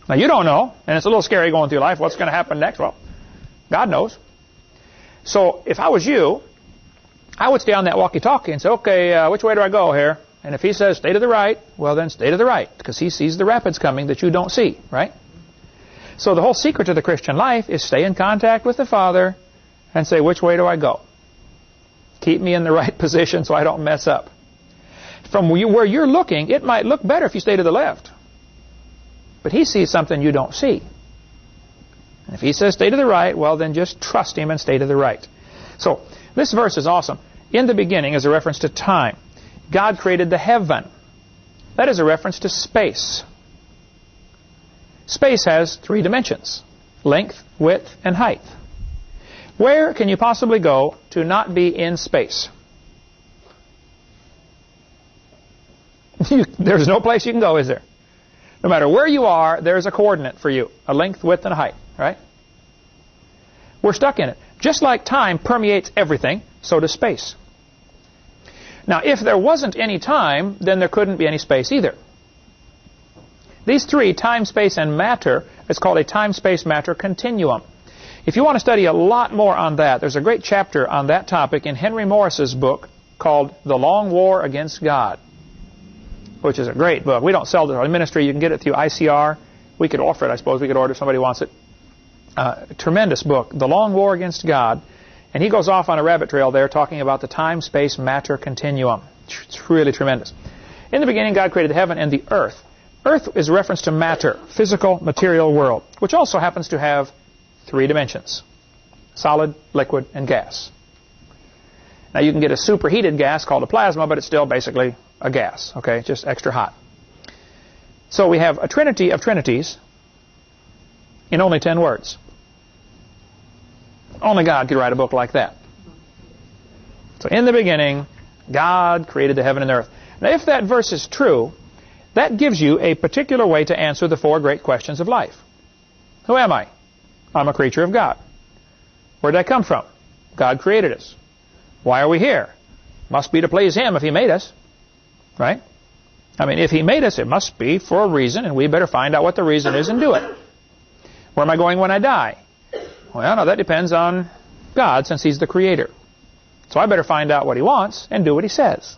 Now, you don't know, and it's a little scary going through life. What's going to happen next? Well, God knows. So if I was you, I would stay on that walkie-talkie and say, okay, which way do I go here? And if he says stay to the right, well, then stay to the right, because he sees the rapids coming that you don't see, right? So the whole secret to the Christian life is stay in contact with the Father and say, which way do I go? Keep me in the right position so I don't mess up. From where you're looking, it might look better if you stay to the left. But he sees something you don't see. And if he says stay to the right, well, then just trust him and stay to the right. So this verse is awesome. In the beginning is a reference to time. God created the heaven. That is a reference to space. Space has 3 dimensions: length, width, and height. Where can you possibly go to not be in space? There's no place you can go, is there? No matter where you are, there's a coordinate for you, a length, width, and a height, right? We're stuck in it. Just like time permeates everything, so does space. Now, if there wasn't any time, then there couldn't be any space either. These 3, time, space, and matter, is called a time-space-matter continuum. If you want to study a lot more on that, there's a great chapter on that topic in Henry Morris's book called The Long War Against God, which is a great book. We don't sell it in our ministry. You can get it through ICR. We could offer it, I suppose. We could order if somebody wants it. Tremendous book, The Long War Against God. And he goes off on a rabbit trail there talking about the time, space, matter continuum. It's really tremendous. In the beginning, God created the heaven and the earth. Earth is a reference to matter, physical, material world, which also happens to have 3 dimensions: solid, liquid, and gas. Now, you can get a superheated gas called a plasma, but it's still basically a gas, okay? Just extra hot. So we have a trinity of trinities in only 10 words. Only God could write a book like that. So in the beginning, God created the heaven and the earth. Now, if that verse is true, that gives you a particular way to answer the 4 great questions of life. Who am I? I'm a creature of God. Where did I come from? God created us. Why are we here? Must be to please Him if He made us. Right? I mean, if He made us, it must be for a reason, and we better find out what the reason is and do it. Where am I going when I die? Well, no, that depends on God, since He's the Creator. So I better find out what He wants and do what He says.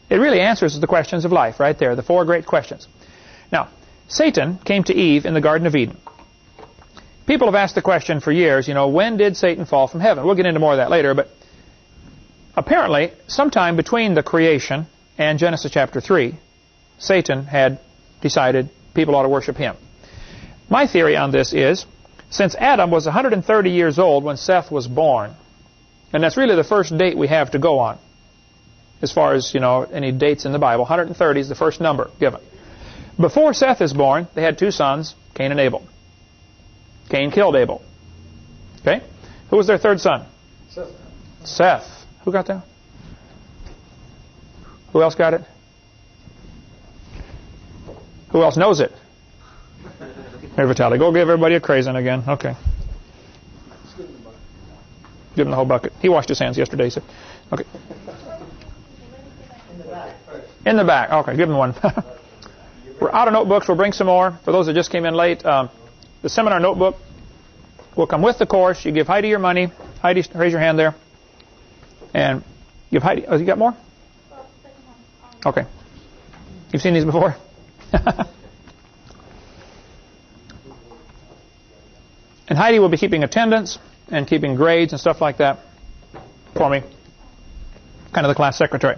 It really answers the questions of life right there, the 4 great questions. Now, Satan came to Eve in the Garden of Eden. People have asked the question for years, when did Satan fall from heaven? We'll get into more of that later, but apparently, sometime between the creation and Genesis chapter 3, Satan had decided people ought to worship him. My theory on this is, since Adam was 130 years old when Seth was born, and that's really the first date we have to go on, as far as, any dates in the Bible, 130 is the first number given. Before Seth is born, they had 2 sons, Cain and Abel. Cain killed Abel. Okay? Who was their 3rd son? Seth. Who got that? Who else got it? Who else knows it? Here, Vitaly, go give everybody a crayon again. Okay. Give him the whole bucket. He washed his hands yesterday, so. Okay. In the back. Okay, give him one. We're out of notebooks. We'll bring some more. For those that just came in late, the seminar notebook will come with the course. You give Heidi your money. Heidi, raise your hand there. And give Heidi... Oh, you got more? Okay. You've seen these before? And Heidi will be keeping attendance and keeping grades and stuff like that for me. Kind of the class secretary.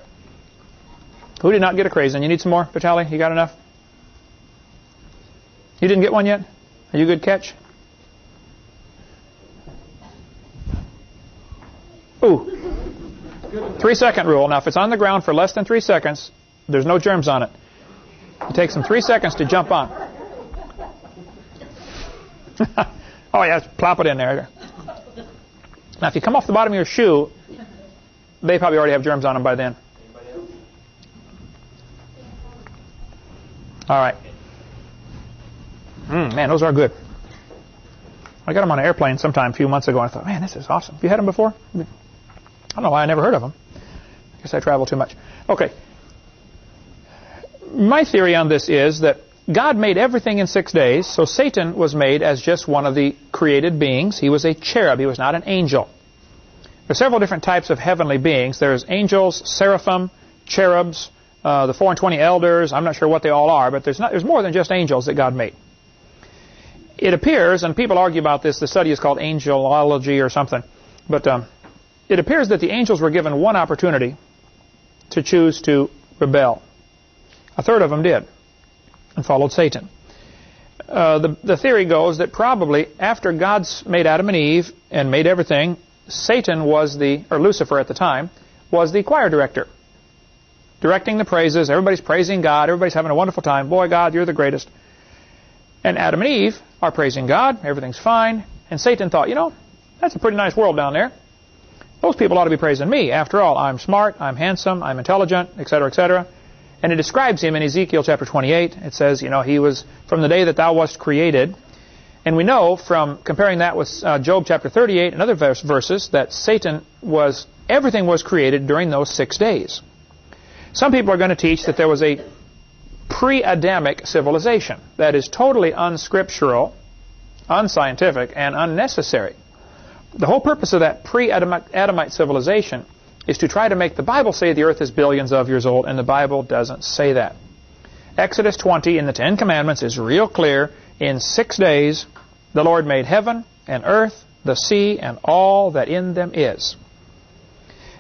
Who did not get a crayon? You need some more, Vitaly? You got enough? You didn't get one yet? Are you a good catch? Ooh. 3-second rule. Now, if it's on the ground for less than 3 seconds, there's no germs on it. It takes them 3 seconds to jump on. Oh, yeah, plop it in there. Now, if you come off the bottom of your shoe, they probably already have germs on them by then. All right. Man, those are good. I got them on an airplane sometime a few months ago, and I thought, man, this is awesome. Have you had them before? I don't know why I never heard of them. I guess I travel too much. Okay. My theory on this is that God made everything in 6 days, so Satan was made as just one of the created beings. He was a cherub. He was not an angel. There are several different types of heavenly beings. There's angels, seraphim, cherubs, the 4 and 20 elders. I'm not sure what they all are, but there's more than just angels that God made. It appears, and people argue about this, the study is called angelology or something, but it appears that the angels were given one opportunity to choose to rebel. A third of them did and followed Satan. The theory goes that probably after God's made Adam and Eve and made everything, Satan was or Lucifer at the time, was the choir director. Directing the praises, everybody's praising God, everybody's having a wonderful time. Boy, God, you're the greatest. And Adam and Eve are praising God, everything's fine. And Satan thought, that's a pretty nice world down there. Those people ought to be praising me. After all, I'm smart, I'm handsome, I'm intelligent, etc., etc. And it describes him in Ezekiel chapter 28. It says, he was from the day that thou wast created. And we know from comparing that with Job chapter 38 and other verses that everything was created during those 6 days. Some people are going to teach that there was a pre-Adamic civilization that is totally unscriptural, unscientific, and unnecessary. The whole purpose of that pre-Adamite civilization is to try to make the Bible say the earth is billions of years old, and the Bible doesn't say that. Exodus 20 in the 10 Commandments is real clear. In 6 days the Lord made heaven and earth, the sea, and all that in them is.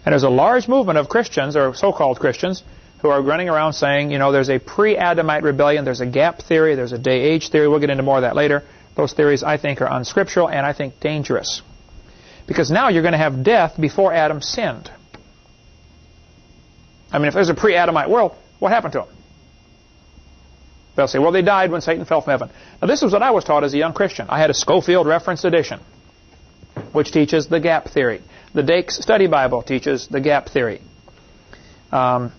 And there's a large movement of Christians, or so-called Christians, who are running around saying, there's a pre-Adamite rebellion, there's a gap theory, there's a day-age theory. We'll get into more of that later. Those theories, I think, are unscriptural and I think dangerous. Because now you're going to have death before Adam sinned. If there's a pre-Adamite world, what happened to them? They'll say, well, they died when Satan fell from heaven. Now, this is what I was taught as a young Christian. I had a Schofield Reference Edition, which teaches the gap theory. The Dake's Study Bible teaches the gap theory. Many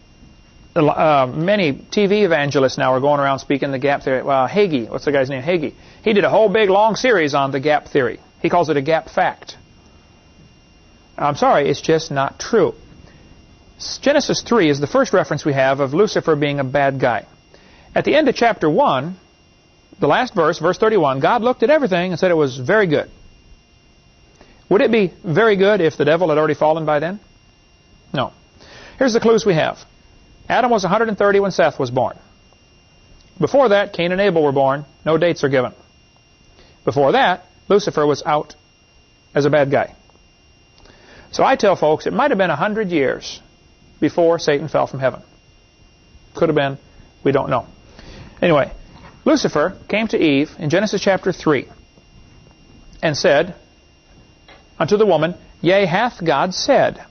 TV evangelists now are going around speaking the gap theory. Hagee, what's the guy's name? Hagee. He did a whole big long series on the gap theory. He calls it a gap fact. I'm sorry, it's just not true. Genesis 3 is the first reference we have of Lucifer being a bad guy. At the end of chapter 1, the last verse, verse 31, God looked at everything and said it was very good. Would it be very good if the devil had already fallen by then? No. Here's the clues we have. Adam was 130 when Seth was born. Before that, Cain and Abel were born. No dates are given. Before that, Lucifer was out as a bad guy. So I tell folks it might have been 100 years before Satan fell from heaven. Could have been. We don't know. Anyway, Lucifer came to Eve in Genesis chapter 3 and said unto the woman, Yea, hath God said,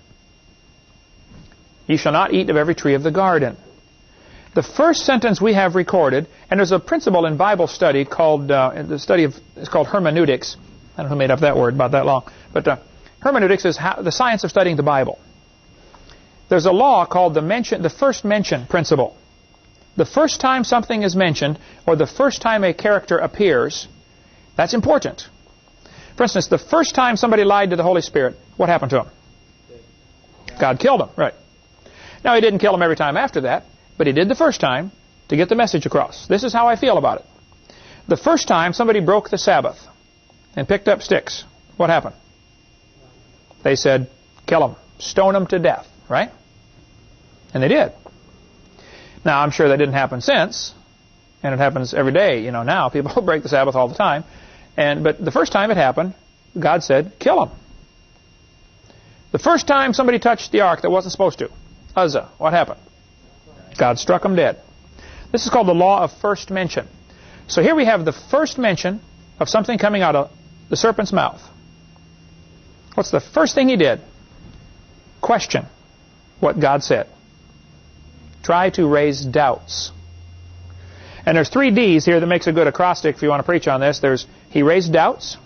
Ye shall not eat of every tree of the garden. The first sentence we have recorded, and there's a principle in Bible study called, it's called hermeneutics. I don't know who made up that word about that long. But hermeneutics is the science of studying the Bible. There's a law called the first mention principle. The first time something is mentioned, or the first time a character appears, that's important. For instance, the first time somebody lied to the Holy Spirit, what happened to him? God killed him, right. Now, He didn't kill him every time after that, but He did the first time to get the message across. This is how I feel about it. The first time somebody broke the Sabbath and picked up sticks, what happened? They said, kill him, stone him to death, right? And they did. Now, I'm sure that didn't happen since, and it happens every day. Now people break the Sabbath all the time. But the first time it happened, God said, kill him. The first time somebody touched the ark that wasn't supposed to, Uzzah, what happened? God struck him dead. This is called the law of first mention. So here we have the first mention of something coming out of the serpent's mouth. What's the first thing he did? Question what God said. Try to raise doubts. And there's 3 D's here that makes a good acrostic if you want to preach on this. He raised doubts,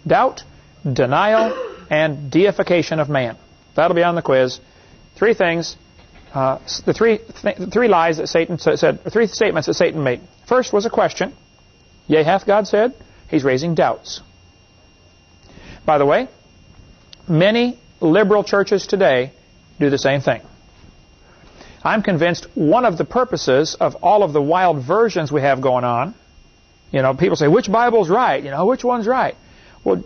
doubt, denial, and deification of man. That'll be on the quiz. 3 things, the three lies that Satan said, 3 statements that Satan made. First was a question. Yea, hath God said? He's raising doubts. By the way, many liberal churches today do the same thing. I'm convinced one of the purposes of all of the wild versions we have going on, people say, which Bible's right? Which one's right? Well,